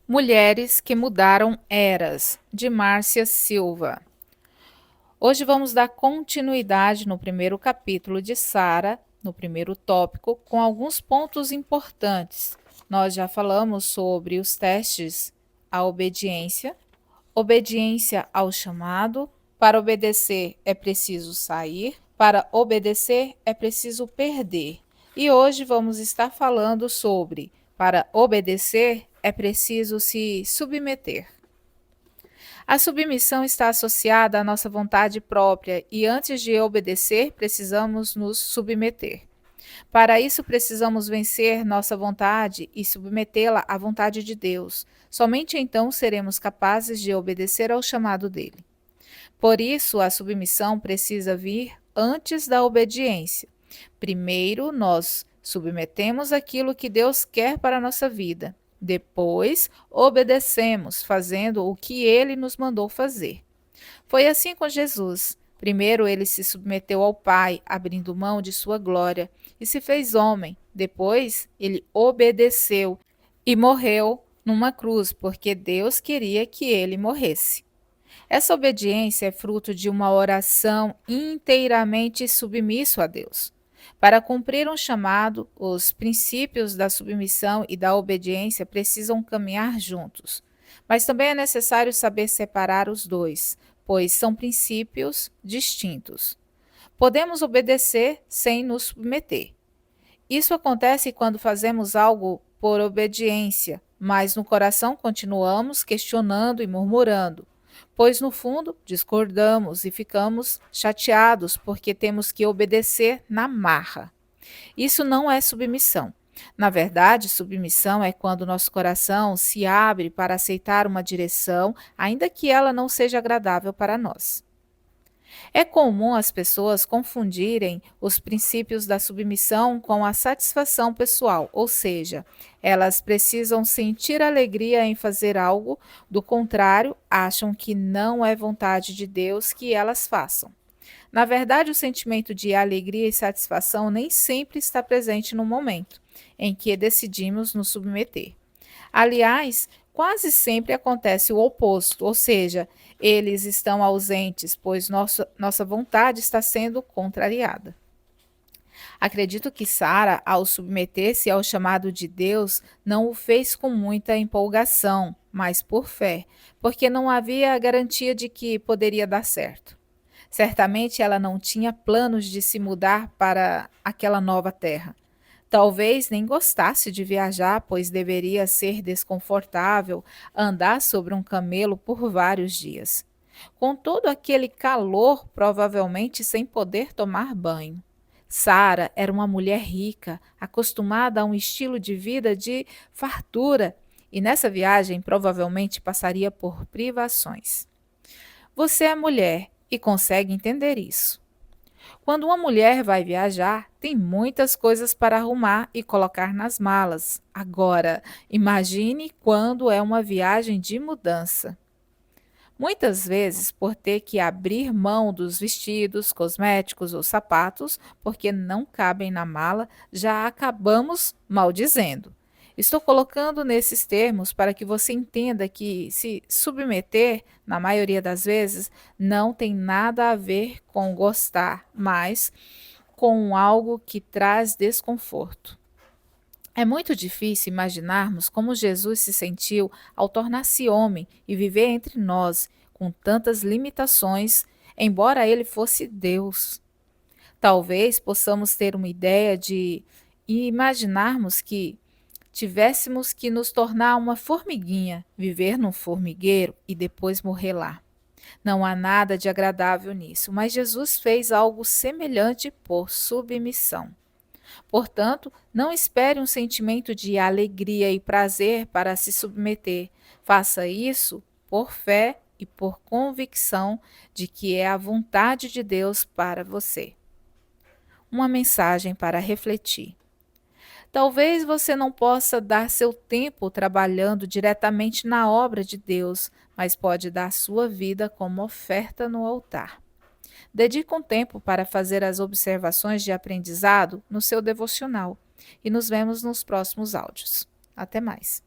Mulheres que mudaram eras, de Márcia Silva. Hoje vamos dar continuidade no primeiro capítulo de Sara, no primeiro tópico, com alguns pontos importantes. Nós já falamos sobre os testes à obediência, obediência ao chamado. Para obedecer é preciso sair, para obedecer é preciso perder. E hoje vamos estar falando sobre para obedecer é preciso se submeter. A submissão está associada à nossa vontade própria e antes de obedecer, precisamos nos submeter. Para isso, precisamos vencer nossa vontade e submetê-la à vontade de Deus. Somente então seremos capazes de obedecer ao chamado dele. Por isso, a submissão precisa vir antes da obediência. Primeiro, nós submetemos aquilo que Deus quer para a nossa vida. Depois, obedecemos, fazendo o que ele nos mandou fazer. Foi assim com Jesus. Primeiro, ele se submeteu ao Pai, abrindo mão de sua glória, e se fez homem. Depois, ele obedeceu e morreu numa cruz, porque Deus queria que ele morresse. Essa obediência é fruto de uma oração inteiramente submisso a Deus. Para cumprir um chamado, os princípios da submissão e da obediência precisam caminhar juntos. Mas também é necessário saber separar os dois, pois são princípios distintos. Podemos obedecer sem nos submeter. Isso acontece quando fazemos algo por obediência, mas no coração continuamos questionando e murmurando, pois no fundo discordamos e ficamos chateados porque temos que obedecer na marra. Isso não é submissão. Na verdade, submissão é quando nosso coração se abre para aceitar uma direção, ainda que ela não seja agradável para nós. É comum as pessoas confundirem os princípios da submissão com a satisfação pessoal, ou seja, elas precisam sentir alegria em fazer algo, do contrário, acham que não é vontade de Deus que elas façam. Na verdade, o sentimento de alegria e satisfação nem sempre está presente no momento em que decidimos nos submeter. Aliás, quase sempre acontece o oposto, ou seja, eles estão ausentes, pois nossa vontade está sendo contrariada. Acredito que Sara, ao submeter-se ao chamado de Deus, não o fez com muita empolgação, mas por fé, porque não havia garantia de que poderia dar certo. Certamente ela não tinha planos de se mudar para aquela nova terra. Talvez nem gostasse de viajar, pois deveria ser desconfortável andar sobre um camelo por vários dias. Com todo aquele calor, provavelmente sem poder tomar banho. Sara era uma mulher rica, acostumada a um estilo de vida de fartura, e nessa viagem provavelmente passaria por privações. Você é mulher e consegue entender isso. Quando uma mulher vai viajar, tem muitas coisas para arrumar e colocar nas malas. Agora, imagine quando é uma viagem de mudança. Muitas vezes, por ter que abrir mão dos vestidos, cosméticos ou sapatos, porque não cabem na mala, já acabamos maldizendo. Estou colocando nesses termos para que você entenda que se submeter, na maioria das vezes, não tem nada a ver com gostar, mas com algo que traz desconforto. É muito difícil imaginarmos como Jesus se sentiu ao tornar-se homem e viver entre nós, com tantas limitações, embora ele fosse Deus. Talvez possamos ter uma ideia de imaginarmos que tivéssemos que nos tornar uma formiguinha, viver num formigueiro e depois morrer lá. Não há nada de agradável nisso, mas Jesus fez algo semelhante por submissão. Portanto, não espere um sentimento de alegria e prazer para se submeter. Faça isso por fé e por convicção de que é a vontade de Deus para você. Uma mensagem para refletir. Talvez você não possa dar seu tempo trabalhando diretamente na obra de Deus, mas pode dar sua vida como oferta no altar. Dedique um tempo para fazer as observações de aprendizado no seu devocional e nos vemos nos próximos áudios. Até mais.